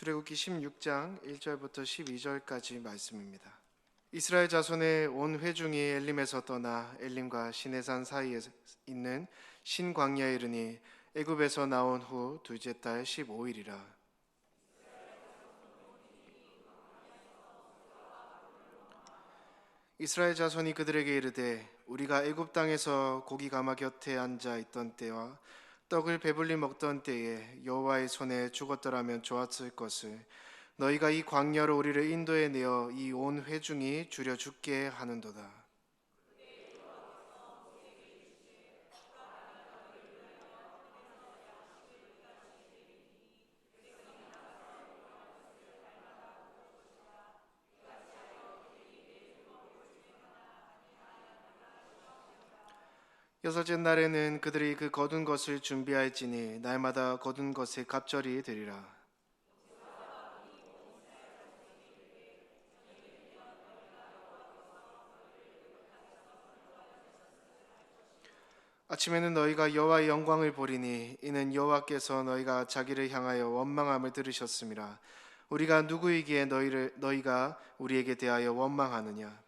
출애굽기 16장 1절부터 12절까지 말씀입니다. 이스라엘 자손의 온 회중이 엘림에서 떠나 엘림과 시내산 사이에 있는 신광야에 이르니 애굽에서 나온 후 둘째 달 15일이라. 이스라엘 자손이 그들에게 이르되 우리가 애굽 땅에서 고기 가마 곁에 앉아 있던 때와 떡을 배불리 먹던 때에 여호와의 손에 죽었더라면 좋았을 것을 너희가 이 광야로 우리를 인도해 내어 이 온 회중이 줄여 죽게 하는도다. 여섯째 날에는 그들이 그 거둔 것을 준비할지니 날마다 거둔 것의 갑절이 되리라. 아침에는 너희가 여호와의 영광을 보리니 이는 여호와께서 너희가 자기를 향하여 원망함을 들으셨음이라. 우리가 누구이기에 너희가 우리에게 대하여 원망하느냐?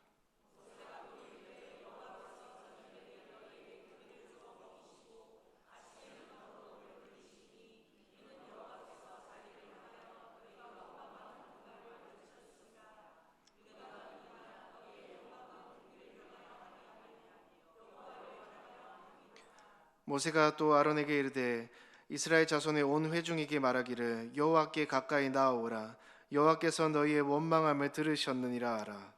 모세가 또 아론에게 이르되 이스라엘 자손의 온 회중에게 말하기를 여호와께 가까이 나아오라. 여호와께서 너희의 원망함을 들으셨느니라 하라.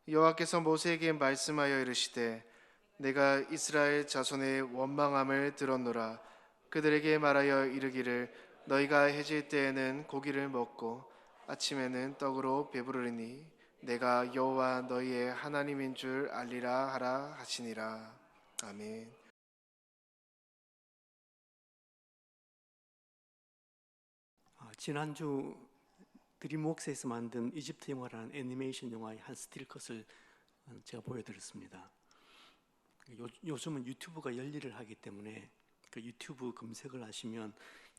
여호와께서 모세에게 말씀하여 이르시되 내가 이스라엘 자손의 원망함을 들었노라. 그들에게 말하여 이르기를 너희가 해질 때에는 고기를 먹고 아침에는 떡으로 배부르리니 내가 여호와 너희의 하나님인 줄 알리라 하라 하시니라. 아멘. 지난주 드림웍스에서 만든 이집트 영화라는 애니메이션 영화의 한 스틸컷을 제가 보여드렸습니다. 요즘은 유튜브가 열일을 하기 때문에 그 유튜브 검색을 하시면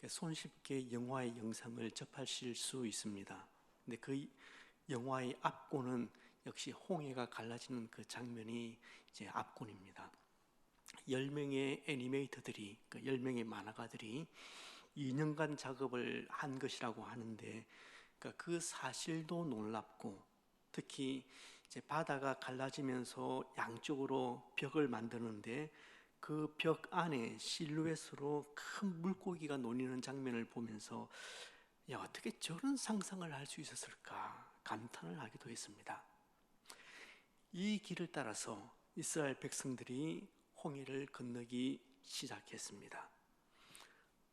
손쉽게 영화의 영상을 접하실 수 있습니다. 근데 그 영화의 앞권은 역시 홍해가 갈라지는 그 장면이 이제 앞권입니다. 10명의 애니메이터들이, 10명의 만화가들이 2년간 작업을 한 것이라고 하는데 그 사실도 놀랍고, 특히 이제 바다가 갈라지면서 양쪽으로 벽을 만드는데 그 벽 안에 실루엣으로 큰 물고기가 놀이는 장면을 보면서 어떻게 저런 상상을 할 수 있었을까 감탄을 하기도 했습니다. 이 길을 따라서 이스라엘 백성들이 홍해를 건너기 시작했습니다.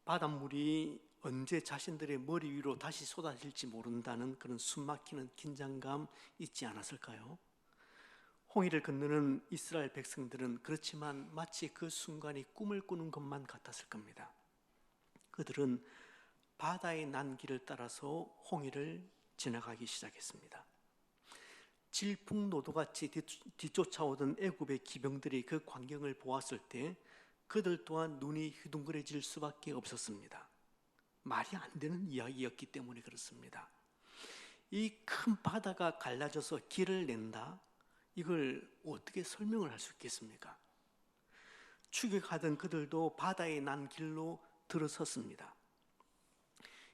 바닷물이 언제 자신들의 머리 위로 다시 쏟아질지 모른다는 그런 숨막히는 긴장감 있지 않았을까요? 홍해를 건너는 이스라엘 백성들은 그렇지만 마치 그 순간이 꿈을 꾸는 것만 같았을 겁니다. 그들은 바다의 난길을 따라서 홍해를 지나가기 시작했습니다. 질풍노도같이 뒤쫓아오던 애굽의 기병들이 그 광경을 보았을 때 그들 또한 눈이 휘둥그레질 수밖에 없었습니다. 말이 안 되는 이야기였기 때문에 그렇습니다. 이 큰 바다가 갈라져서 길을 낸다? 이걸 어떻게 설명을 할 수 있겠습니까? 추격하던 그들도 바다의 난 길로 들어섰습니다.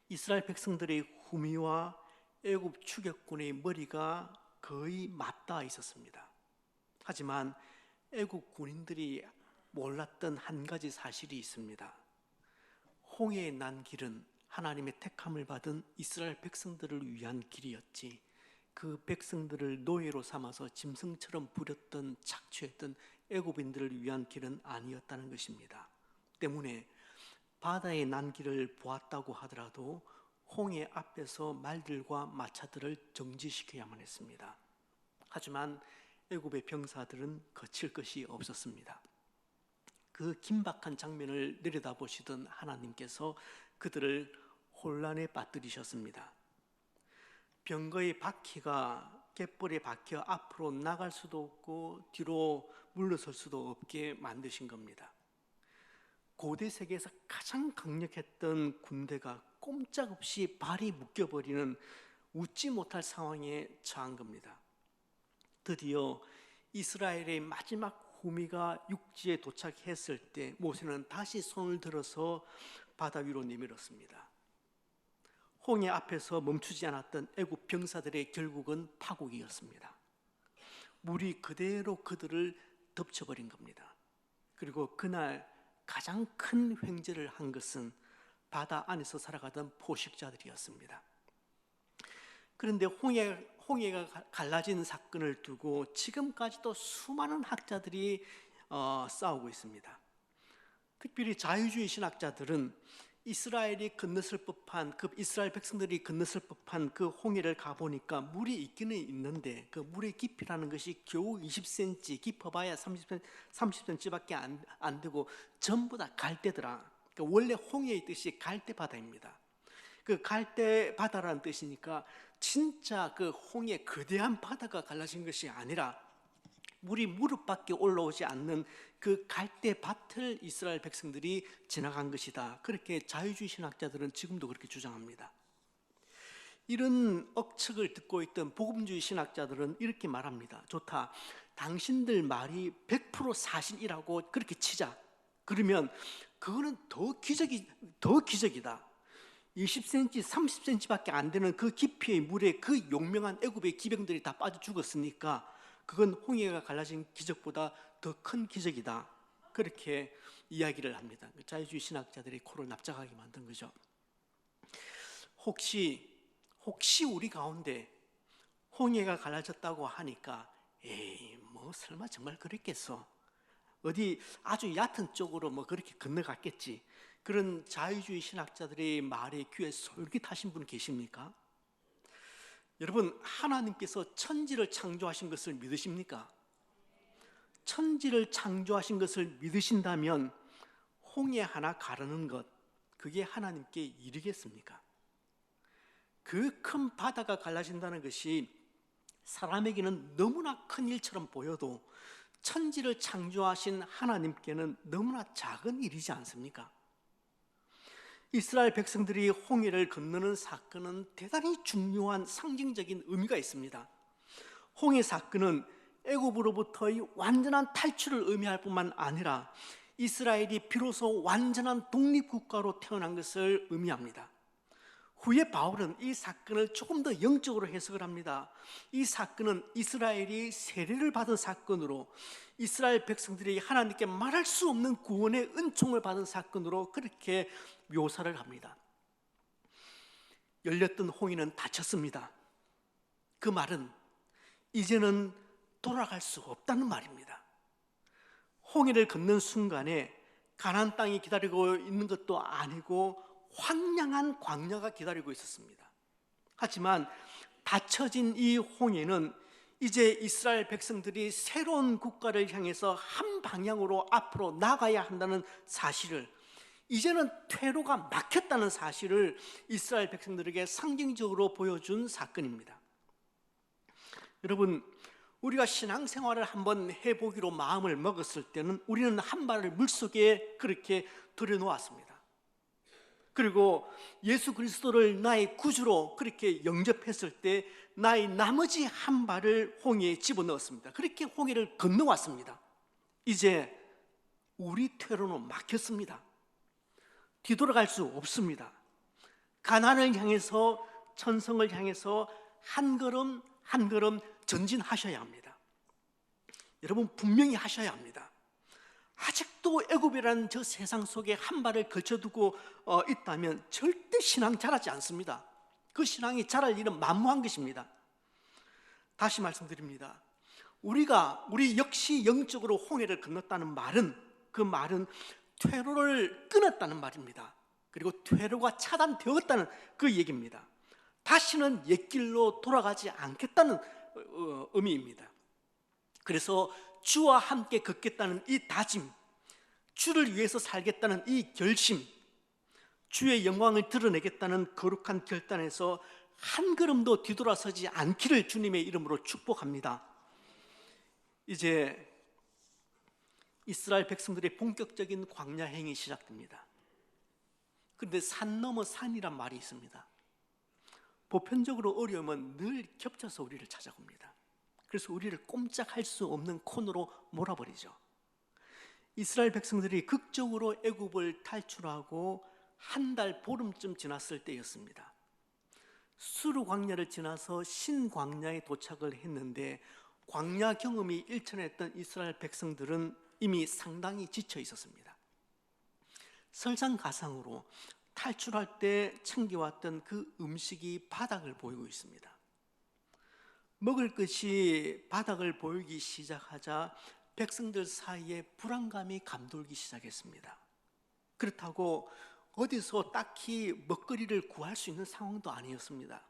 이스라엘 백성들의 후미와 애굽 추격군의 머리가 거의 맞닿아 있었습니다. 하지만 애굽 군인들이 몰랐던 한 가지 사실이 있습니다. 홍해의 난 길은 하나님의 택함을 받은 이스라엘 백성들을 위한 길이었지, 그 백성들을 노예로 삼아서 짐승처럼 부렸던 착취했던 애굽인들을 위한 길은 아니었다는 것입니다. 때문에 바다의 난 길을 보았다고 하더라도 홍해 앞에서 말들과 마차들을 정지시켜야만 했습니다. 하지만 애굽의 병사들은 거칠 것이 없었습니다. 그 긴박한 장면을 내려다보시던 하나님께서 그들을 혼란에 빠뜨리셨습니다. 병거의 바퀴가 갯벌에 박혀 앞으로 나갈 수도 없고 뒤로 물러설 수도 없게 만드신 겁니다. 고대 세계에서 가장 강력했던 군대가 꼼짝없이 발이 묶여버리는 웃지 못할 상황에 처한 겁니다. 드디어 이스라엘의 마지막 후미가 육지에 도착했을 때 모세는 다시 손을 들어서 바다 위로 내밀었습니다. 홍해 앞에서 멈추지 않았던 애굽 병사들의 결국은 파국이었습니다. 물이 그대로 그들을 덮쳐버린 겁니다. 그리고 그날 가장 큰 횡재를 한 것은 바다 안에서 살아가던 포식자들이었습니다. 그런데 홍해가 갈라진 사건을 두고 지금까지도 수많은 학자들이 싸우고 있습니다. 특별히 자유주의 신학자들은 이스라엘 백성들이 건넜을 법한 그 홍해를 가보니까 물이 있기는 있는데 그 물의 깊이라는 것이 겨우 20cm, 깊어봐야 30cm밖에 안 되고 전부 다 갈대더라. 그러니까 원래 홍해의 뜻이 갈대 바다입니다. 그 갈대 바다라는 뜻이니까 진짜 그 홍해 거대한 바다가 갈라진 것이 아니라 물이 무릎밖에 올라오지 않는 그 갈대밭을 이스라엘 백성들이 지나간 것이다. 그렇게 자유주의 신학자들은 지금도 그렇게 주장합니다. 이런 억측을 듣고 있던 복음주의 신학자들은 이렇게 말합니다. 좋다, 당신들 말이 100% 사실이라고 그렇게 치자. 그러면 그거는 더 기적이다. 20cm, 30cm밖에 안 되는 그 깊이의 물에 그 용맹한 애굽의 기병들이 다 빠져 죽었으니까 그건 홍해가 갈라진 기적보다 더 큰 기적이다. 그렇게 이야기를 합니다. 자유주의 신학자들이 코를 납작하게 만든 거죠. 혹시 우리 가운데 홍해가 갈라졌다고 하니까 에이 뭐 설마 정말 그랬겠어, 어디 아주 얕은 쪽으로 뭐 그렇게 건너갔겠지, 그런 자유주의 신학자들의 말에 귀에 솔깃하신 분 계십니까? 여러분, 하나님께서 천지를 창조하신 것을 믿으십니까? 천지를 창조하신 것을 믿으신다면 홍해 하나 가르는 것, 그게 하나님께 일이겠습니까? 그 큰 바다가 갈라진다는 것이 사람에게는 너무나 큰 일처럼 보여도 천지를 창조하신 하나님께는 너무나 작은 일이지 않습니까? 이스라엘 백성들이 홍해를 건너는 사건은 대단히 중요한 상징적인 의미가 있습니다. 홍해 사건은 애굽으로부터의 완전한 탈출을 의미할 뿐만 아니라 이스라엘이 비로소 완전한 독립국가로 태어난 것을 의미합니다. 후에 바울은 이 사건을 조금 더 영적으로 해석을 합니다. 이 사건은 이스라엘이 세례를 받은 사건으로, 이스라엘 백성들이 하나님께 말할 수 없는 구원의 은총을 받은 사건으로 그렇게 묘사를 합니다. 열렸던 홍해는 닫혔습니다. 그 말은 이제는 돌아갈 수 없다는 말입니다. 홍해를 건넌 순간에 가나안 땅이 기다리고 있는 것도 아니고 황량한 광야가 기다리고 있었습니다. 하지만 닫혀진 이 홍해는 이제 이스라엘 백성들이 새로운 국가를 향해서 한 방향으로 앞으로 나가야 한다는 사실을, 이제는 퇴로가 막혔다는 사실을 이스라엘 백성들에게 상징적으로 보여준 사건입니다. 여러분, 우리가 신앙생활을 한번 해보기로 마음을 먹었을 때는 우리는 한 발을 물속에 그렇게 들여놓았습니다. 그리고 예수 그리스도를 나의 구주로 그렇게 영접했을 때 나의 나머지 한 발을 홍해에 집어넣었습니다. 그렇게 홍해를 건너왔습니다. 이제 우리 퇴로는 막혔습니다. 뒤돌아갈 수 없습니다. 가나안을 향해서, 천성을 향해서 한 걸음 한 걸음 전진하셔야 합니다. 여러분, 분명히 하셔야 합니다. 아직도 애굽이라는 저 세상 속에 한 발을 걸쳐두고 있다면 절대 신앙 자라지 않습니다. 그 신앙이 자랄 일은 만무한 것입니다. 다시 말씀드립니다. 우리 역시 영적으로 홍해를 건넜다는 말은, 그 말은 퇴로를 끊었다는 말입니다. 그리고 퇴로가 차단되었다는 그 얘기입니다. 다시는 옛길로 돌아가지 않겠다는 의미입니다. 그래서 주와 함께 걷겠다는 이 다짐, 주를 위해서 살겠다는 이 결심, 주의 영광을 드러내겠다는 거룩한 결단에서 한 걸음도 뒤돌아서지 않기를 주님의 이름으로 축복합니다. 이제 이스라엘 백성들의 본격적인 광야 행이 시작됩니다. 그런데 산 넘어 산이란 말이 있습니다. 보편적으로 어려움은 늘 겹쳐서 우리를 찾아옵니다. 그래서 우리를 꼼짝할 수 없는 코너로 몰아버리죠. 이스라엘 백성들이 극적으로 애굽을 탈출하고 한 달 보름쯤 지났을 때였습니다. 수르 광야를 지나서 신 광야에 도착을 했는데 광야 경험이 일천했던 이스라엘 백성들은 이미 상당히 지쳐 있었습니다. 설상가상으로 탈출할 때 챙겨왔던 그 음식이 바닥을 보이고 있습니다. 먹을 것이 바닥을 보이기 시작하자 백성들 사이에 불안감이 감돌기 시작했습니다. 그렇다고 어디서 딱히 먹거리를 구할 수 있는 상황도 아니었습니다.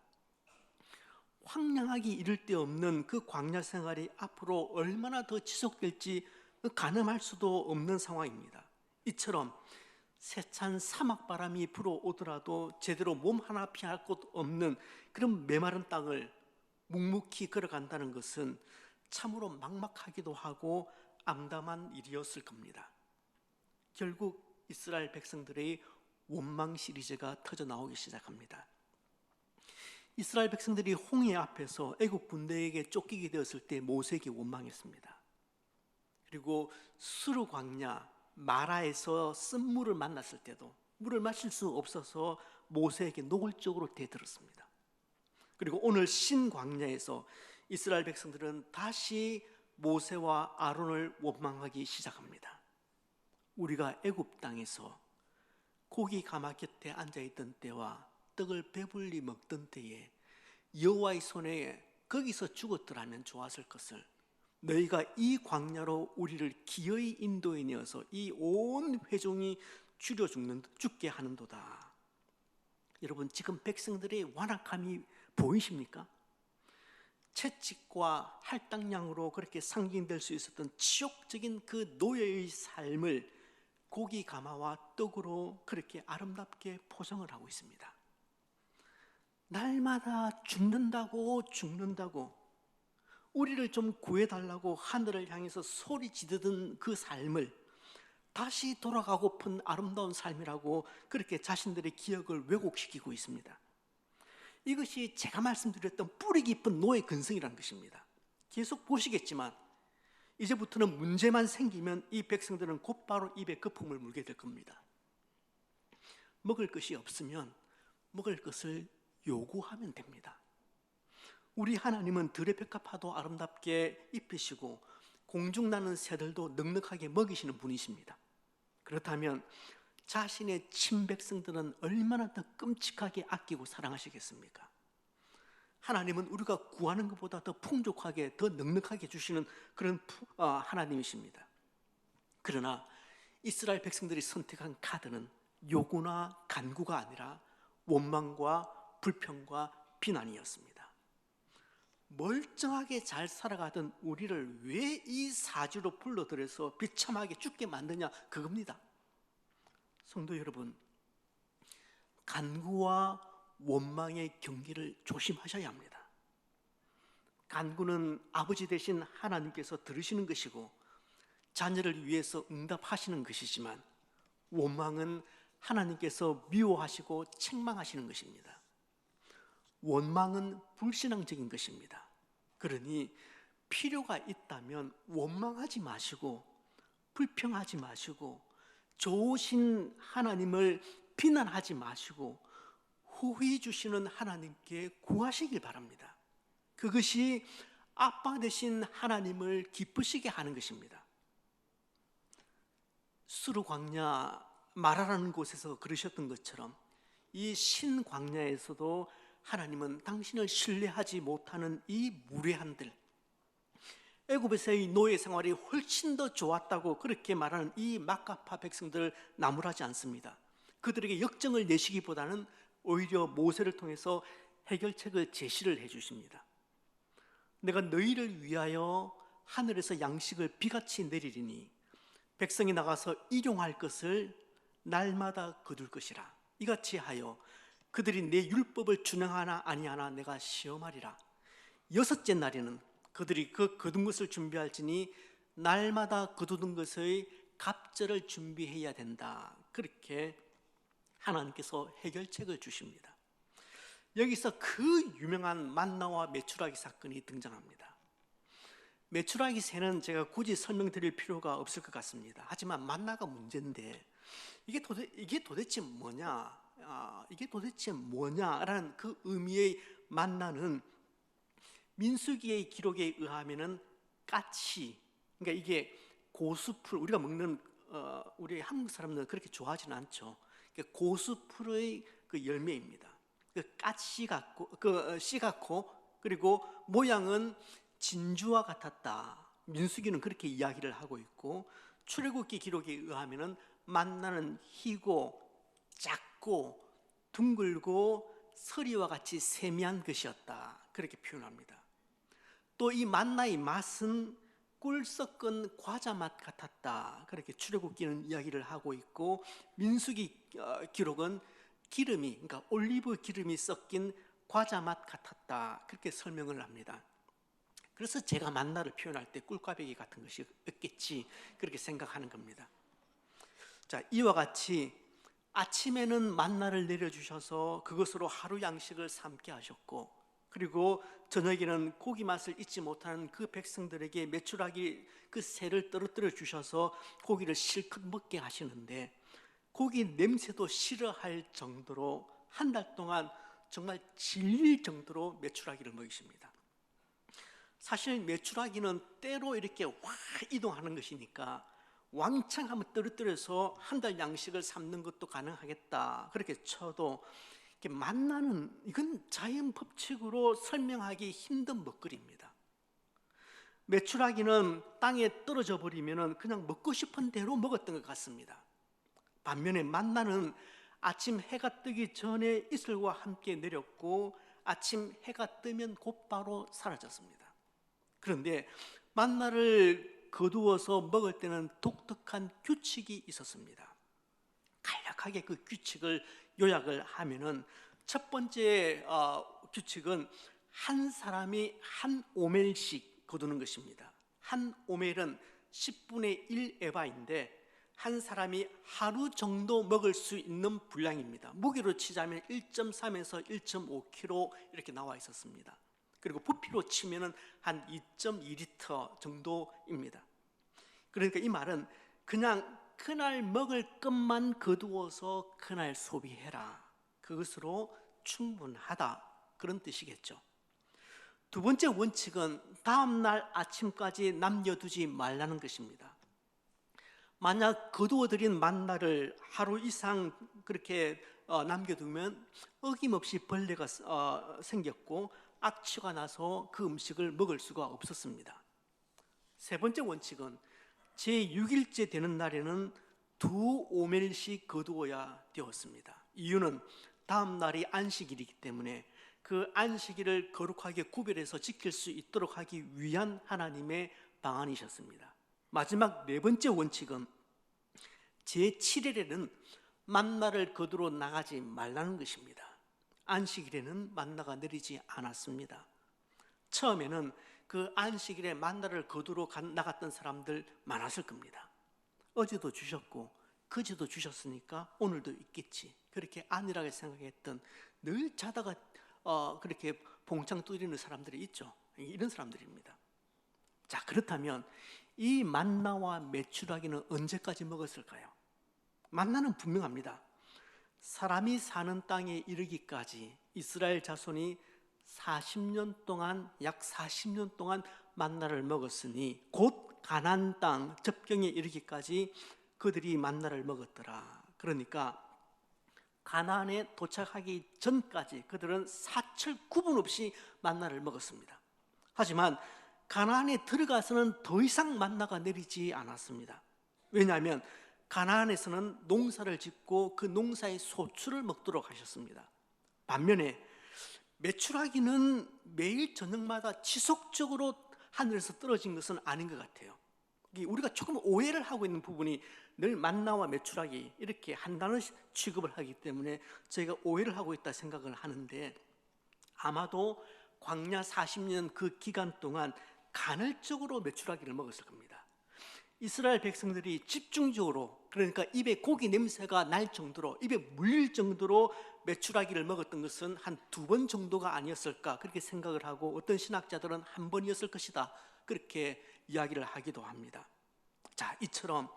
황량하기 이를 데 없는 그 광야 생활이 앞으로 얼마나 더 지속될지 가늠할 수도 없는 상황입니다. 이처럼 세찬 사막바람이 불어오더라도 제대로 몸 하나 피할 곳 없는 그런 메마른 땅을 묵묵히 걸어간다는 것은 참으로 막막하기도 하고 암담한 일이었을 겁니다. 결국 이스라엘 백성들의 원망 시리즈가 터져 나오기 시작합니다. 이스라엘 백성들이 홍해 앞에서 애국 군대에게 쫓기게 되었을 때 모세에게 원망했습니다. 그리고 수르 광야 마라에서 쓴물을 만났을 때도 물을 마실 수 없어서 모세에게 노골적으로 대들었습니다. 그리고 오늘 신광야에서 이스라엘 백성들은 다시 모세와 아론을 원망하기 시작합니다. 우리가 애굽 땅에서 고기 가마 곁에 앉아있던 때와 떡을 배불리 먹던 때에 여호와의 손에 거기서 죽었더라면 좋았을 것을 너희가 이 광야로 우리를 기어이 인도해 내어서 이 온 회중이 죽게 하는도다. 여러분, 지금 백성들의 완악함이 보이십니까? 채찍과 할당량으로 그렇게 상징될 수 있었던 치욕적인 그 노예의 삶을 고기 가마와 떡으로 그렇게 아름답게 포장을 하고 있습니다. 날마다 죽는다고 우리를 좀 구해달라고 하늘을 향해서 소리 지르던 그 삶을 다시 돌아가고픈 아름다운 삶이라고 그렇게 자신들의 기억을 왜곡시키고 있습니다. 이것이 제가 말씀드렸던 뿌리 깊은 노예 근성이라는 것입니다. 계속 보시겠지만 이제부터는 문제만 생기면 이 백성들은 곧바로 입에 거품을 물게 될 겁니다. 먹을 것이 없으면 먹을 것을 요구하면 됩니다. 우리 하나님은 들의 벽화파도 아름답게 입히시고 공중 나는 새들도 넉넉하게 먹이시는 분이십니다. 그렇다면 자신의 친백성들은 얼마나 더 끔찍하게 아끼고 사랑하시겠습니까? 하나님은 우리가 구하는 것보다 더 풍족하게, 더 넉넉하게 주시는 그런 하나님이십니다. 그러나 이스라엘 백성들이 선택한 카드는 요구나 간구가 아니라 원망과 불평과 비난이었습니다. 멀쩡하게 잘 살아가던 우리를 왜 이 사지로 불러들여서 비참하게 죽게 만드냐, 그겁니다. 성도 여러분, 간구와 원망의 경계를 조심하셔야 합니다. 간구는 아버지 되신 하나님께서 들으시는 것이고 자녀를 위해서 응답하시는 것이지만 원망은 하나님께서 미워하시고 책망하시는 것입니다. 원망은 불신앙적인 것입니다. 그러니 필요가 있다면 원망하지 마시고 불평하지 마시고 좋으신 하나님을 비난하지 마시고 후히 주시는 하나님께 구하시길 바랍니다. 그것이 아빠 되신 하나님을 기쁘시게 하는 것입니다. 수르 광야 마라라는 곳에서 그러셨던 것처럼 이 신광야에서도 하나님은 당신을 신뢰하지 못하는 이 무례한들, 애굽에서의 노예 생활이 훨씬 더 좋았다고 그렇게 말하는 이 마카파 백성들을 나무라지 않습니다. 그들에게 역정을 내시기보다는 오히려 모세를 통해서 해결책을 제시를 해주십니다. 내가 너희를 위하여 하늘에서 양식을 비같이 내리리니 백성이 나가서 일용할 것을 날마다 거둘 것이라. 이같이 하여 그들이 내 율법을 준행하나 아니하나 내가 시험하리라. 여섯째 날에는 그들이 그 거둔 것을 준비할지니 날마다 거두던 것의 갑절을 준비해야 된다. 그렇게 하나님께서 해결책을 주십니다. 여기서 그 유명한 만나와 메추라기 사건이 등장합니다. 메추라기 새는 제가 굳이 설명드릴 필요가 없을 것 같습니다. 하지만 만나가 문제인데 이게 도대체 뭐냐? 이게 도대체 뭐냐라는 그 의미의 만나는 민수기의 기록에 의하면은 까치, 그러니까 이게 고수풀, 우리가 먹는 우리 한국 사람들은 그렇게 좋아하지는 않죠. 고수풀의 그 열매입니다. 그 까치 같고, 씨 같고, 그리고 모양은 진주와 같았다. 민수기는 그렇게 이야기를 하고 있고, 출애굽기 기록에 의하면은 만나는 희고 작고 둥글고 서리와 같이 세미한 것이었다. 그렇게 표현합니다. 또 이 만나의 맛은 꿀 섞은 과자 맛 같았다. 그렇게 출애굽기는 이야기를 하고 있고, 민수기 기록은 기름이, 그러니까 올리브 기름이 섞인 과자 맛 같았다. 그렇게 설명을 합니다. 그래서 제가 만나를 표현할 때 꿀꽈배기 같은 것이 없겠지, 그렇게 생각하는 겁니다. 자, 이와 같이 아침에는 만나를 내려주셔서 그것으로 하루 양식을 삼게 하셨고, 그리고 저녁에는 고기 맛을 잊지 못하는 그 백성들에게 메추라기 그 새를 떨어뜨려 주셔서 고기를 실컷 먹게 하시는데, 고기 냄새도 싫어할 정도로 한 달 동안 정말 질릴 정도로 메추라기를 먹이십니다. 사실 메추라기는 때로 이렇게 확 이동하는 것이니까 왕창 한번 떨어뜨려서 한 달 양식을 삼는 것도 가능하겠다, 그렇게 쳐도 만나는 이건 자연 법칙으로 설명하기 힘든 먹거리입니다. 메추라기는 땅에 떨어져 버리면 그냥 먹고 싶은 대로 먹었던 것 같습니다. 반면에 만나는 아침 해가 뜨기 전에 이슬과 함께 내렸고 아침 해가 뜨면 곧바로 사라졌습니다. 그런데 만나를 거두어서 먹을 때는 독특한 규칙이 있었습니다. 간략하게 그 규칙을 요약을 하면은, 첫 번째 규칙은 한 사람이 한 오멜씩 거두는 것입니다. 한 오멜은 10분의 1 에바인데 한 사람이 하루 정도 먹을 수 있는 분량입니다. 무게로 치자면 1.3에서 1.5kg 이렇게 나와 있었습니다. 그리고 부피로 치면은 한 2.2리터 정도입니다. 그러니까 이 말은 그냥 그날 먹을 것만 거두어서 그날 소비해라, 그것으로 충분하다, 그런 뜻이겠죠. 두 번째 원칙은 다음날 아침까지 남겨두지 말라는 것입니다. 만약 거두어들인 만나를 하루 이상 그렇게 남겨두면 어김없이 벌레가 생겼고 악취가 나서 그 음식을 먹을 수가 없었습니다. 세 번째 원칙은 제6일째 되는 날에는 2오멜씩 거두어야 되었습니다. 이유는 다음 날이 안식일이기 때문에 그 안식일을 거룩하게 구별해서 지킬 수 있도록 하기 위한 하나님의 방안이셨습니다. 마지막 네 번째 원칙은 제7일에는 만나를 거두러 나가지 말라는 것입니다. 안식일에는 만나가 내리지 않았습니다. 처음에는 그 안식일에 만나를 거두러 나갔던 사람들 많았을 겁니다. 어제도 주셨고 그제도 주셨으니까 오늘도 있겠지, 그렇게 안일하게 생각했던, 늘 자다가 그렇게 봉창 두드리는 사람들이 있죠. 이런 사람들입니다. 자, 그렇다면 이 만나와 메추라기는 언제까지 먹었을까요? 만나는 분명합니다. 사람이 사는 땅에 이르기까지 이스라엘 자손이 40년 동안, 약 40년 동안 만나를 먹었으니 곧 가나안 땅 접경에 이르기까지 그들이 만나를 먹었더라. 그러니까 가나안에 도착하기 전까지 그들은 사철 구분 없이 만나를 먹었습니다. 하지만 가나안에 들어가서는 더 이상 만나가 내리지 않았습니다. 왜냐하면 가나안에서는 농사를 짓고 그 농사의 소출을 먹도록 하셨습니다. 반면에 메추라기는 매일 저녁마다 지속적으로 하늘에서 떨어진 것은 아닌 것 같아요. 우리가 조금 오해를 하고 있는 부분이 늘 만나와 메추라기 이렇게 한 단어 취급을 하기 때문에 저희가 오해를 하고 있다 생각을 하는데, 아마도 광야 40년 그 기간 동안 간헐적으로 메추라기를 먹었을 겁니다. 이스라엘 백성들이 집중적으로, 그러니까 입에 고기 냄새가 날 정도로, 입에 물릴 정도로 메추라기를 먹었던 것은 한 2번 정도가 아니었을까, 그렇게 생각을 하고, 어떤 신학자들은 1번이었을 것이다, 그렇게 이야기를 하기도 합니다. 자, 이처럼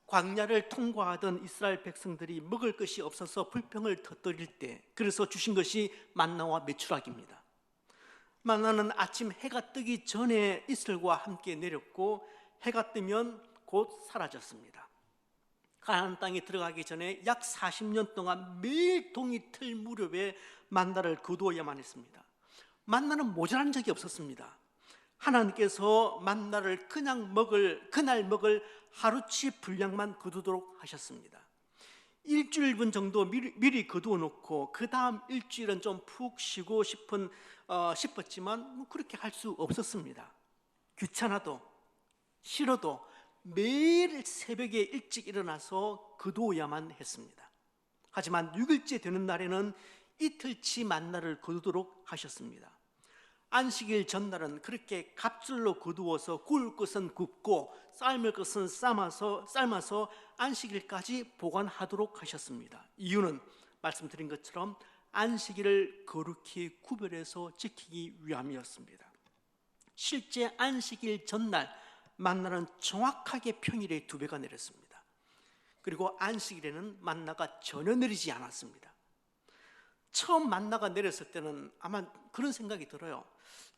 광야를 통과하던 이스라엘 백성들이 먹을 것이 없어서 불평을 터뜨릴 때, 그래서 주신 것이 만나와 메추라기입니다. 만나는 아침 해가 뜨기 전에 이슬과 함께 내렸고, 해가 뜨면 곧 사라졌습니다. 가나안 땅에 들어가기 전에 약 40년 동안 매일 동이 틀 무렵에 만나를 거두어야만 했습니다. 만나는 모자란 적이 없었습니다. 하나님께서 만나를 그날 먹을 하루치 분량만 거두도록 하셨습니다. 일주일분 정도 미리 거두어 놓고 그 다음 일주일은 좀 푹 쉬고 싶었지만 그렇게 할 수 없었습니다. 귀찮아도 싫어도 매일 새벽에 일찍 일어나서 거두어야만 했습니다. 하지만 6일째 되는 날에는 이틀치 만나를 거두도록 하셨습니다. 안식일 전날은 그렇게 갑술로 거두어서 구울 것은 굽고 삶을 것은 삶아서 안식일까지 보관하도록 하셨습니다. 이유는 말씀드린 것처럼 안식일을 거룩히 구별해서 지키기 위함이었습니다. 실제 안식일 전날 만나는 정확하게 평일에 2배가 내렸습니다. 그리고 안식일에는 만나가 전혀 내리지 않았습니다. 처음 만나가 내렸을 때는 아마 그런 생각이 들어요.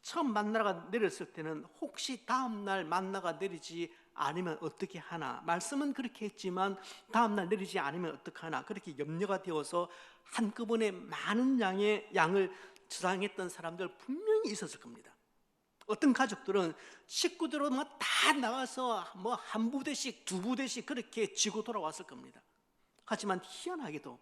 처음 만나가 내렸을 때는 혹시 다음 날 만나가 내리지 않으면 어떻게 하나, 말씀은 그렇게 했지만 다음 날 내리지 않으면 어떻게 하나, 그렇게 염려가 되어서 한꺼번에 많은 양을 저장했던 사람들 분명히 있었을 겁니다. 어떤 가족들은 식구들은 다 나와서 한 부대씩 2부대씩 그렇게 지고 돌아왔을 겁니다. 하지만 희한하게도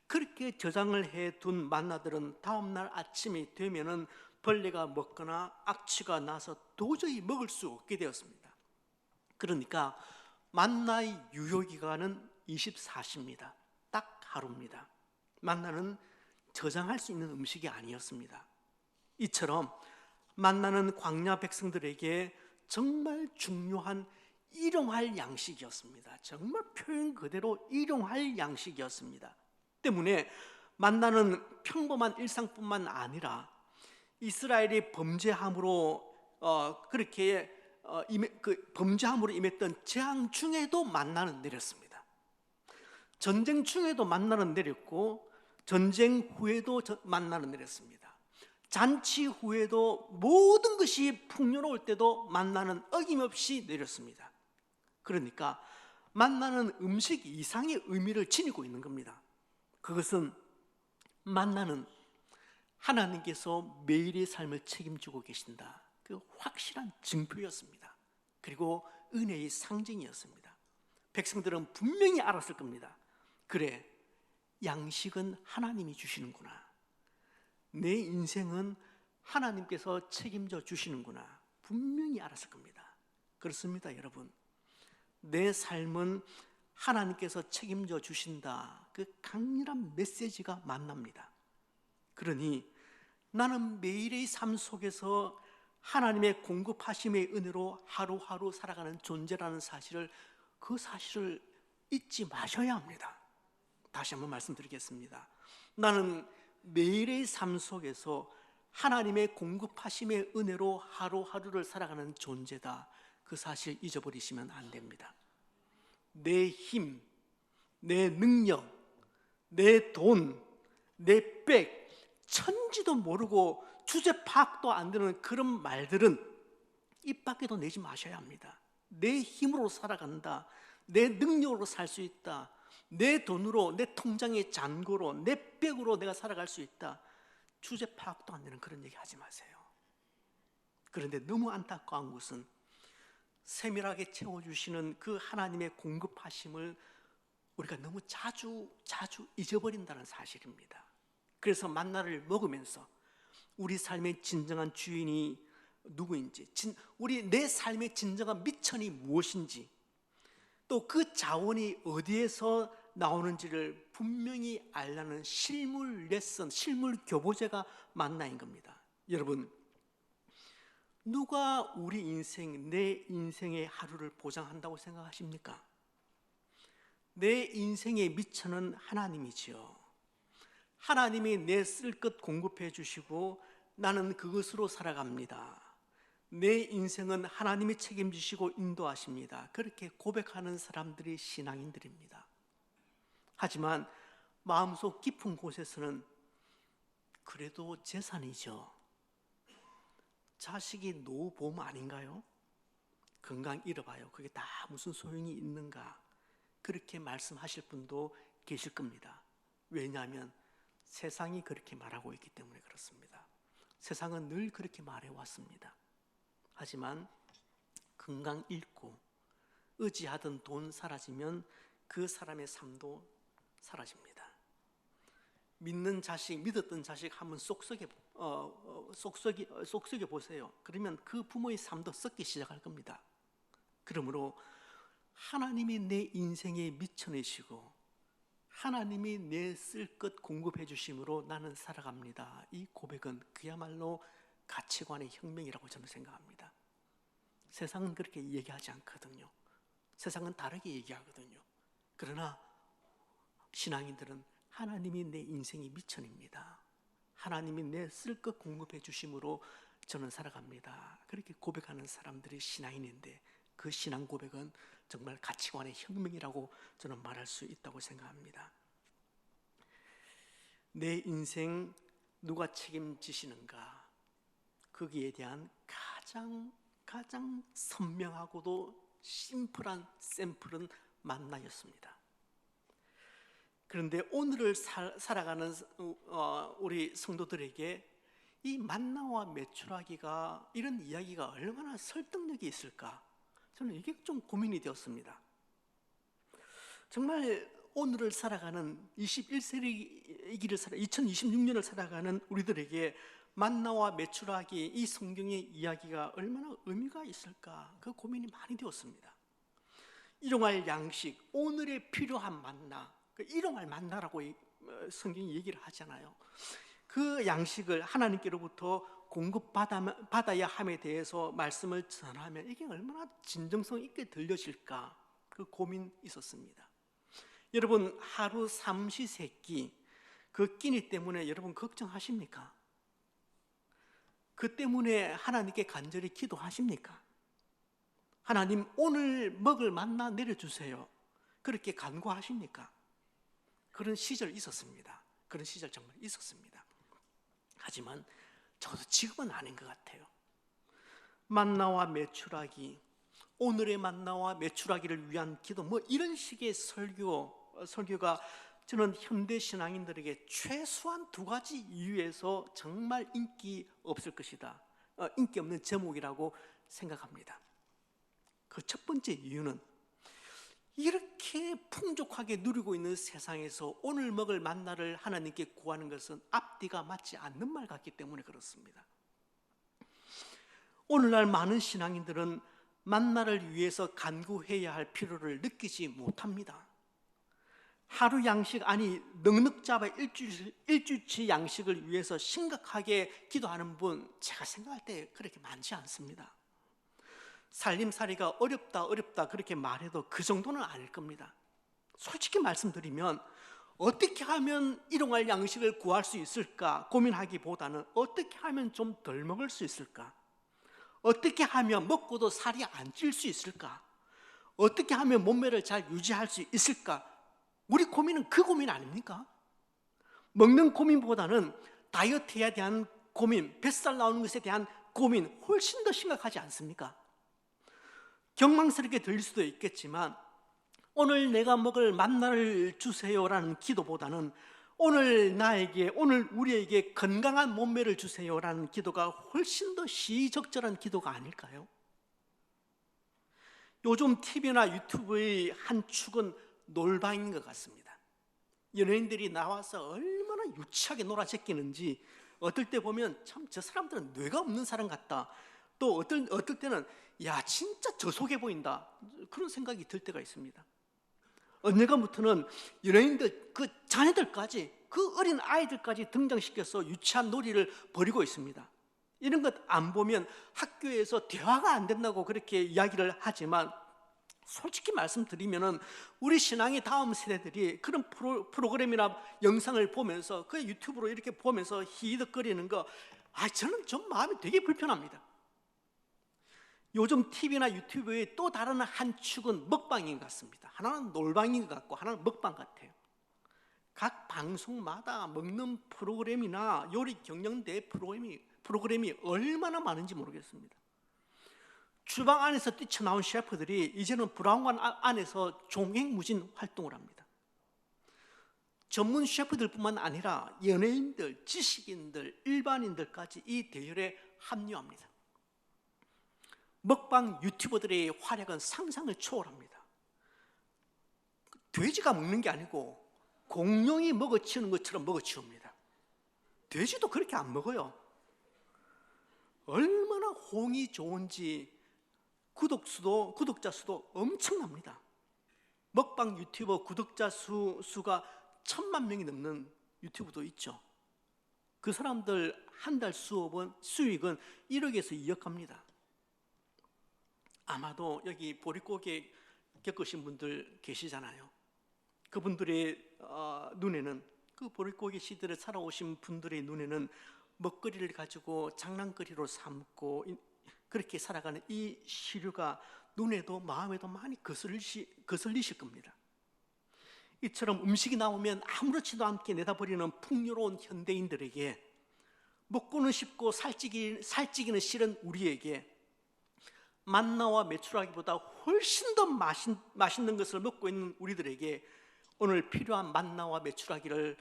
그렇게 저장을 해둔 만나들은 다음날 아침이 되면은 벌레가 먹거나 악취가 나서 도저히 먹을 수 없게 되었습니다. 그러니까 만나의 유효기간은 24시입니다. 딱 하루입니다. 만나는 저장할 수 있는 음식이 아니었습니다. 이처럼 만나는 광야 백성들에게 정말 중요한 일용할 양식이었습니다. 정말 표현 그대로 일용할 양식이었습니다. 때문에 만나는 평범한 일상뿐만 아니라 이스라엘이 범죄함으로 범죄함으로 임했던 재앙 중에도 만나는 내렸습니다. 전쟁 중에도 만나는 내렸고, 전쟁 후에도 만나는 내렸습니다. 잔치 후에도 모든 것이 풍요로울 때도 만나는 어김없이 내렸습니다. 그러니까 만나는 음식 이상의 의미를 지니고 있는 겁니다. 그것은 만나는 하나님께서 매일의 삶을 책임지고 계신다, 그 확실한 증표였습니다. 그리고 은혜의 상징이었습니다. 백성들은 분명히 알았을 겁니다. 그래, 양식은 하나님이 주시는구나, 내 인생은 하나님께서 책임져 주시는구나, 분명히 알았을 겁니다. 그렇습니다, 여러분. 내 삶은 하나님께서 책임져 주신다, 그 강렬한 메시지가 만납니다. 그러니 나는 매일의 삶 속에서 하나님의 공급하심의 은혜로 하루하루 살아가는 존재라는 사실을, 그 사실을 잊지 마셔야 합니다. 다시 한번 말씀드리겠습니다. 나는 매일의 삶 속에서 하나님의 공급하심의 은혜로 하루하루를 살아가는 존재다, 그 사실 잊어버리시면 안 됩니다. 내 힘, 내 능력, 내 돈, 내 백, 천지도 모르고 주제 파악도 안 되는 그런 말들은 입 밖에도 내지 마셔야 합니다. 내 힘으로 살아간다, 내 능력으로 살 수 있다, 내 돈으로, 내 통장의 잔고로, 내 백으로 내가 살아갈 수 있다, 주제 파악도 안 되는 그런 얘기 하지 마세요. 그런데 너무 안타까운 것은 세밀하게 채워주시는 그 하나님의 공급하심을 우리가 너무 자주 잊어버린다는 사실입니다. 그래서 만나를 먹으면서 우리 삶의 진정한 주인이 누구인지, 우리 내 삶의 진정한 미천이 무엇인지, 또 그 자원이 어디에서 나오는지를 분명히 알라는 실물 레슨, 실물 교보제가 만나인 겁니다. 여러분, 누가 우리 인생, 내 인생의 하루를 보장한다고 생각하십니까? 내 인생의 미천은 하나님이지요. 하나님이 내 쓸 것 공급해 주시고 나는 그것으로 살아갑니다. 내 인생은 하나님이 책임지시고 인도하십니다. 그렇게 고백하는 사람들이 신앙인들입니다. 하지만 마음속 깊은 곳에서는 그래도 재산이죠. 자식이 노후보험 아닌가요? 건강 잃어봐요. 그게 다 무슨 소용이 있는가? 그렇게 말씀하실 분도 계실 겁니다. 왜냐하면 세상이 그렇게 말하고 있기 때문에 그렇습니다. 세상은 늘 그렇게 말해왔습니다. 하지만 건강 잃고 의지하던 돈 사라지면 그 사람의 삶도 사라집니다. 믿는 자식, 믿었던 자식 한번 쏙 썩여 보세요. 그러면 그 부모의 삶도 썩기 시작할 겁니다. 그러므로 하나님이 내 인생의 미천이시고 하나님이 내 쓸 것 공급해 주심으로 나는 살아갑니다. 이 고백은 그야말로 가치관의 혁명이라고 저는 생각합니다. 세상은 그렇게 얘기하지 않거든요. 세상은 다르게 얘기하거든요. 그러나 신앙인들은 하나님이 내 인생의 미천입니다. 하나님이 내 쓸 것 공급해 주심으로 저는 살아갑니다. 그렇게 고백하는 사람들이 신앙인인데 그 신앙 고백은 정말 가치관의 혁명이라고 저는 말할 수 있다고 생각합니다. 내 인생 누가 책임지시는가? 거기에 대한 가장 선명하고도 심플한 샘플은 만나였습니다. 그런데 오늘을 살아가는 우리 성도들에게 이 만나와 메추라기가 이런 이야기가 얼마나 설득력이 있을까? 저는 이게 좀 고민이 되었습니다. 정말 오늘을 살아가는 21세기를 2026년을 살아가는 우리들에게 만나와 메추라기 이 성경의 이야기가 얼마나 의미가 있을까? 그 고민이 많이 되었습니다. 일용할 양식, 오늘에 필요한 만나, 일용할 만나라고 성경이 얘기를 하잖아요. 그 양식을 하나님께로부터 공급받아야 함에 대해서 말씀을 전하면 이게 얼마나 진정성 있게 들려질까? 그 고민 있었습니다. 여러분, 하루 삼시세끼 그 끼니 때문에 여러분 걱정하십니까? 그 때문에 하나님께 간절히 기도하십니까? 하나님, 오늘 먹을 만나 내려주세요. 그렇게 간구하십니까? 그런 시절 있었습니다. 그런 시절 정말 있었습니다. 하지만 저도 지금은 아닌 것 같아요. 만나와 메추라기, 오늘의 만나와 메추라기를 위한 기도, 뭐 이런 식의 설교가 저는 현대 신앙인들에게 최소한 두 가지 이유에서 정말 인기 없을 것이다. 인기 없는 제목이라고 생각합니다. 그 첫 번째 이유는 이렇게 풍족하게 누리고 있는 세상에서 오늘 먹을 만나를 하나님께 구하는 것은 앞뒤가 맞지 않는 말 같기 때문에 그렇습니다. 오늘날 많은 신앙인들은 만나를 위해서 간구해야 할 필요를 느끼지 못합니다. 하루 양식, 아니 넉넉 잡아 일주치 양식을 위해서 심각하게 기도하는 분 제가 생각할 때 그렇게 많지 않습니다. 살림살이가 어렵다 그렇게 말해도 그 정도는 아닐 겁니다. 솔직히 말씀드리면 어떻게 하면 일용할 양식을 구할 수 있을까 고민하기보다는 어떻게 하면 좀 덜 먹을 수 있을까? 어떻게 하면 먹고도 살이 안 찔 수 있을까? 어떻게 하면 몸매를 잘 유지할 수 있을까? 우리 고민은 그 고민 아닙니까? 먹는 고민보다는 다이어트에 대한 고민, 뱃살 나오는 것에 대한 고민 훨씬 더 심각하지 않습니까? 경망스럽게 들릴 수도 있겠지만 오늘 내가 먹을 만나를 주세요라는 기도보다는 오늘 우리에게 건강한 몸매를 주세요라는 기도가 훨씬 더 시의적절한 기도가 아닐까요? 요즘 TV나 유튜브의 한 축은 놀방인 것 같습니다. 연예인들이 나와서 얼마나 유치하게 놀아제끼는지 어떨 때 보면 참 저 사람들은 뇌가 없는 사람 같다, 또 어떨 때는 야 진짜 저속해 보인다 그런 생각이 들 때가 있습니다. 언젠가부터는 연예인들 그 자녀들까지 그 어린 아이들까지 등장시켜서 유치한 놀이를 벌이고 있습니다. 이런 것 안 보면 학교에서 대화가 안 된다고 그렇게 이야기를 하지만 솔직히 말씀드리면은 우리 신앙의 다음 세대들이 그런 프로그램이나 영상을 보면서 그 유튜브로 이렇게 보면서 히덕거리는 거 저는 좀 마음이 되게 불편합니다. 요즘 TV나 유튜브의 또 다른 한 축은 먹방인 것 같습니다. 하나는 놀방인 것 같고 하나는 먹방 같아요. 각 방송마다 먹는 프로그램이나 요리 경연대 프로그램이 얼마나 많은지 모르겠습니다. 주방 안에서 뛰쳐나온 셰프들이 이제는 브라운관 안에서 종횡무진 활동을 합니다. 전문 셰프들뿐만 아니라 연예인들, 지식인들, 일반인들까지 이 대열에 합류합니다. 먹방 유튜버들의 활약은 상상을 초월합니다. 돼지가 먹는 게 아니고 공룡이 먹어치우는 것처럼 먹어치웁니다. 돼지도 그렇게 안 먹어요. 얼마나 홍이 좋은지 구독자 수도 엄청납니다. 먹방 유튜버 구독자 수가 1000만 명이 넘는 유튜브도 있죠. 그 사람들 한 달 수익은 1억에서 2억 합니다. 아마도 여기 보릿고개 겪으신 분들 계시잖아요. 그분들의 눈에는 그 보릿고개 시대를 살아오신 분들의 눈에는 먹거리를 가지고 장난거리로 삼고 그렇게 살아가는 이 시류가 눈에도 마음에도 많이 거슬리실 겁니다. 이처럼 음식이 나오면 아무렇지도 않게 내다버리는 풍요로운 현대인들에게 먹고는 싶고 살찌기는 싫은 우리에게 만나와 메추라기보다 훨씬 더 맛있는 것을 먹고 있는 우리들에게 오늘 필요한 만나와 메추라기를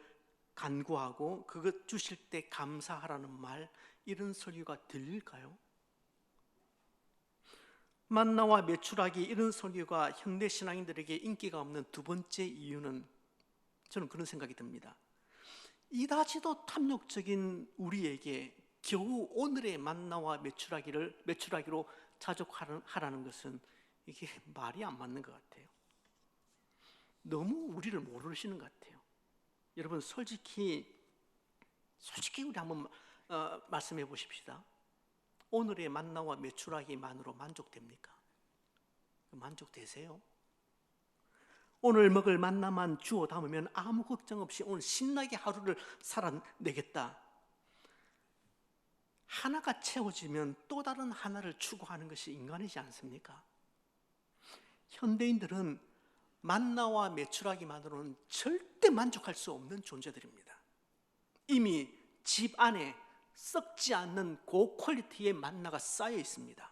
간구하고 그것 주실 때 감사하라는 말, 이런 설교가 들릴까요? 만나와 메추라기 이런 설교가 현대 신앙인들에게 인기가 없는 두 번째 이유는 저는 그런 생각이 듭니다. 이다지도 탐욕적인 우리에게 겨우 오늘의 만나와 메추라기로 자족하라는 것은 이게 말이 안 맞는 것 같아요. 너무 우리를 모르시는 것 같아요. 여러분 솔직히 우리 한번 말씀해 보십시다. 오늘의 만나와 메추라기만으로 만족됩니까? 만족되세요? 오늘 먹을 만나만 주워 담으면 아무 걱정 없이 오늘 신나게 하루를 살아내겠다. 하나가 채워지면 또 다른 하나를 추구하는 것이 인간이지 않습니까? 현대인들은 만나와 메추라기만으로는 절대 만족할 수 없는 존재들입니다. 이미 집 안에 썩지 않는 고퀄리티의 만나가 쌓여 있습니다.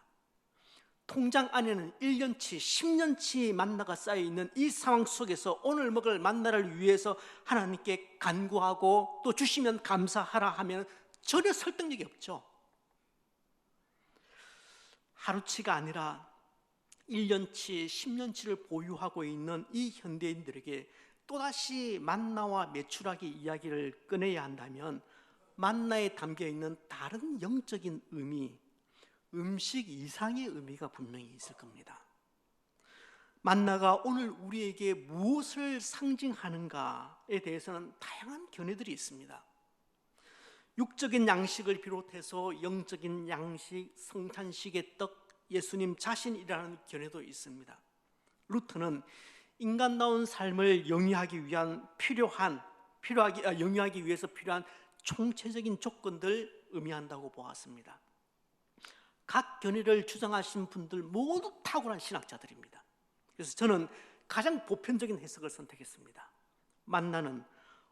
통장 안에는 1년치, 10년치 만나가 쌓여 있는 이 상황 속에서 오늘 먹을 만나를 위해서 하나님께 간구하고 또 주시면 감사하라 하면 전혀 설득력이 없죠. 하루치가 아니라 1년치, 10년치를 보유하고 있는 이 현대인들에게 또다시 만나와 메추라기 이야기를 꺼내야 한다면 만나에 담겨있는 다른 영적인 의미, 음식 이상의 의미가 분명히 있을 겁니다. 만나가 오늘 우리에게 무엇을 상징하는가에 대해서는 다양한 견해들이 있습니다. 육적인 양식을 비롯해서 영적인 양식, 성찬식의 떡, 예수님 자신이라는 견해도 있습니다. 루터는 인간다운 삶을 영위하기 위해서 필요한 총체적인 조건들 의미한다고 보았습니다. 각 견해를 주장하신 분들 모두 탁월한 신학자들입니다. 그래서 저는 가장 보편적인 해석을 선택했습니다. 만나는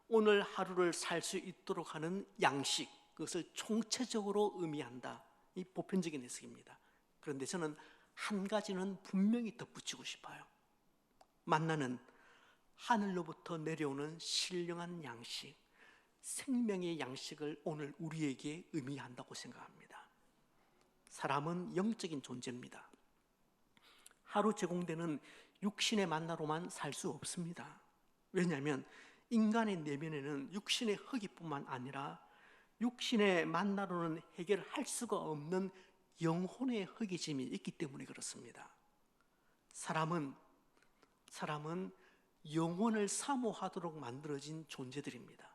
오늘 하루를 살 수 있도록 하는 양식, 그것을 총체적으로 의미한다. 이 보편적인 해석입니다. 그런데 저는 한 가지는 분명히 덧붙이고 싶어요. 만나는 하늘로부터 내려오는 신령한 양식, 생명의 양식을 오늘 우리에게 의미한다고 생각합니다. 사람은 영적인 존재입니다. 하루 제공되는 육신의 만나로만 살 수 없습니다. 왜냐하면 인간의 내면에는 육신의 허기뿐만 아니라 육신의 만나로는 해결할 수가 없는 영혼의 허기짐이 있기 때문에 그렇습니다. 사람은 영혼을 사모하도록 만들어진 존재들입니다.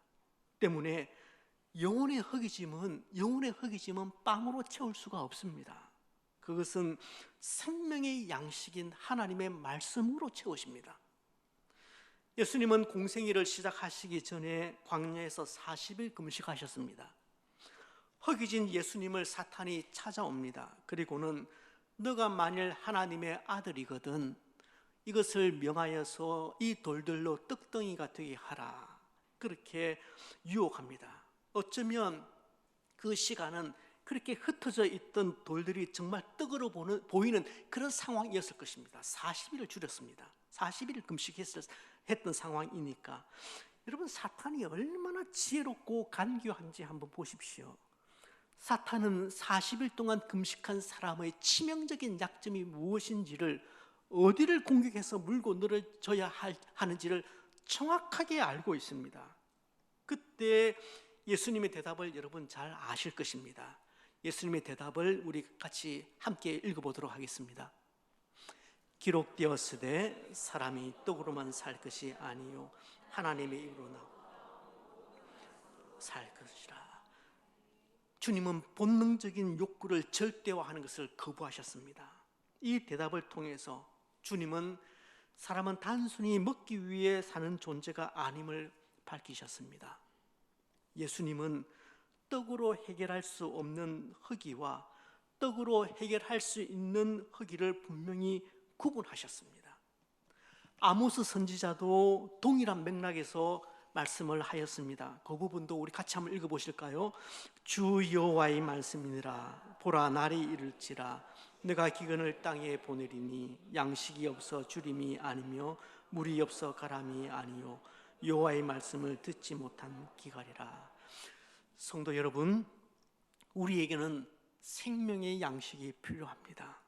때문에 영혼의 허기짐은 빵으로 채울 수가 없습니다. 그것은 생명의 양식인 하나님의 말씀으로 채우십니다. 예수님은 공생애를 시작하시기 전에 광야에서 40일 금식하셨습니다. 허기진 예수님을 사탄이 찾아옵니다. 그리고는 너가 만일 하나님의 아들이거든 이것을 명하여서 이 돌들로 떡덩이가 되게 하라, 그렇게 유혹합니다. 어쩌면 그 시간은 그렇게 흩어져 있던 돌들이 정말 떡으로 보이는 그런 상황이었을 것입니다. 40일을 줄였습니다. 40일을 금식했던 상황이니까. 여러분, 사탄이 얼마나 지혜롭고 간교한지 한번 보십시오. 사탄은 40일 동안 금식한 사람의 치명적인 약점이 무엇인지를, 어디를 공격해서 물고 늘어져야 하는지를 정확하게 알고 있습니다. 그때 예수님의 대답을 여러분 잘 아실 것입니다. 예수님의 대답을 우리 같이 함께 읽어보도록 하겠습니다. 기록되었으되 사람이 떡으로만 살 것이 아니요 하나님의 입으로 살 것이라. 주님은 본능적인 욕구를 절대화하는 것을 거부하셨습니다. 이 대답을 통해서 주님은 사람은 단순히 먹기 위해 사는 존재가 아님을 밝히셨습니다. 예수님은 떡으로 해결할 수 없는 허기와 떡으로 해결할 수 있는 허기를 분명히 구분하셨습니다. 아모스 선지자도 동일한 맥락에서 말씀을 하였습니다. 그 부분도 우리 같이 한번 읽어보실까요? 주 여호와의 말씀이니라. 보라, 날이 이를지라. 내가 기근을 땅에 보내리니 양식이 없어 주림이 아니며 물이 없어 가람이 아니요 여호와의 말씀을 듣지 못한 기갈이라. 성도 여러분, 우리에게는 생명의 양식이 필요합니다.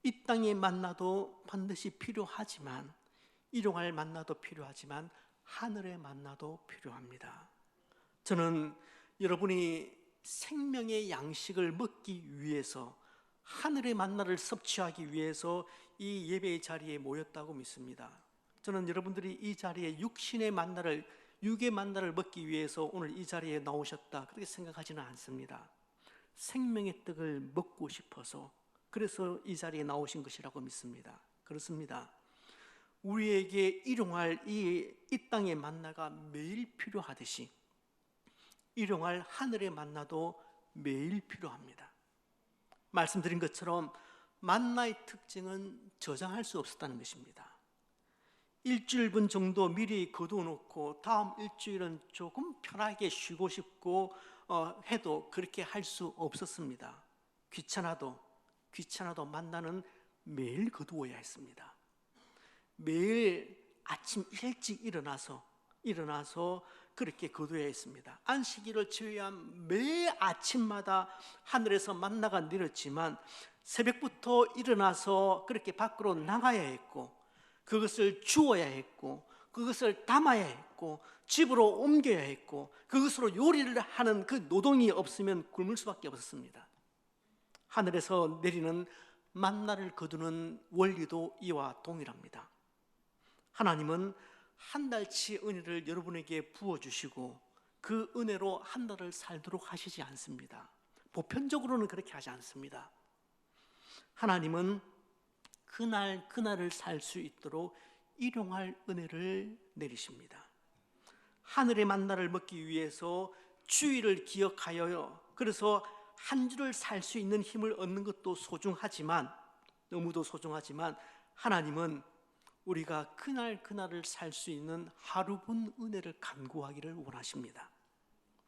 이 땅의 만나도 반드시 필요하지만, 일용할 만나도 필요하지만 하늘의 만나도 필요합니다. 저는 여러분이 생명의 양식을 먹기 위해서, 하늘의 만나를 섭취하기 위해서 이 예배의 자리에 모였다고 믿습니다. 저는 여러분들이 이 자리에 육의 만나를 먹기 위해서 오늘 이 자리에 나오셨다, 그렇게 생각하지는 않습니다. 생명의 떡을 먹고 싶어서, 그래서 이 자리에 나오신 것이라고 믿습니다. 그렇습니다. 우리에게 일용할 이 땅의 만나가 매일 필요하듯이 일용할 하늘의 만나도 매일 필요합니다. 말씀드린 것처럼 만나의 특징은 저장할 수 없었다는 것입니다. 일주일분 정도 미리 거두어놓고 다음 일주일은 조금 편하게 쉬고 싶고 해도 그렇게 할 수 없었습니다. 귀찮아도 만나는 매일 거두어야 했습니다. 매일 아침 일찍 일어나서 그렇게 거두어야 했습니다. 안식일을 제외한 매 아침마다 하늘에서 만나가 내렸지만 새벽부터 일어나서 그렇게 밖으로 나가야 했고, 그것을 주어야 했고, 그것을 담아야 했고, 집으로 옮겨야 했고, 그것으로 요리를 하는 그 노동이 없으면 굶을 수밖에 없었습니다. 하늘에서 내리는 만나를 거두는 원리도 이와 동일합니다. 하나님은 한 달치 은혜를 여러분에게 부어주시고 그 은혜로 한 달을 살도록 하시지 않습니다. 보편적으로는 그렇게 하지 않습니다. 하나님은 그날을 살 수 있도록 일용할 은혜를 내리십니다. 하늘의 만나를 먹기 위해서 주일을 기억하여 그래서 한 주를 살 수 있는 힘을 얻는 것도 소중하지만, 너무도 소중하지만, 하나님은 우리가 그날을 살 수 있는 하루분 은혜를 간구하기를 원하십니다.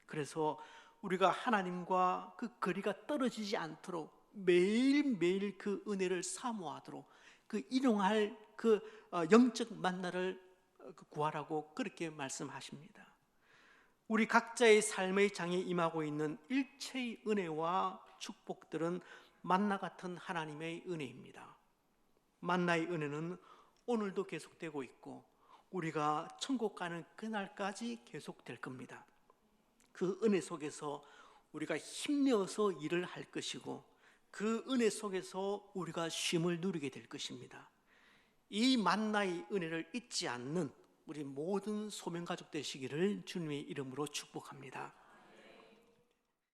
그래서 우리가 하나님과 그 거리가 떨어지지 않도록 매일매일 그 은혜를 사모하도록 그 일용할 그 영적 만나를 구하라고 그렇게 말씀하십니다. 우리 각자의 삶의 장에 임하고 있는 일체의 은혜와 축복들은 만나 같은 하나님의 은혜입니다. 만나의 은혜는 오늘도 계속되고 있고 우리가 천국 가는 그날까지 계속될 겁니다. 그 은혜 속에서 우리가 힘내어서 일을 할 것이고 그 은혜 속에서 우리가 쉼을 누리게 될 것입니다. 이 만나의 은혜를 잊지 않는 우리 모든 소명가족 되시기를 주님의 이름으로 축복합니다.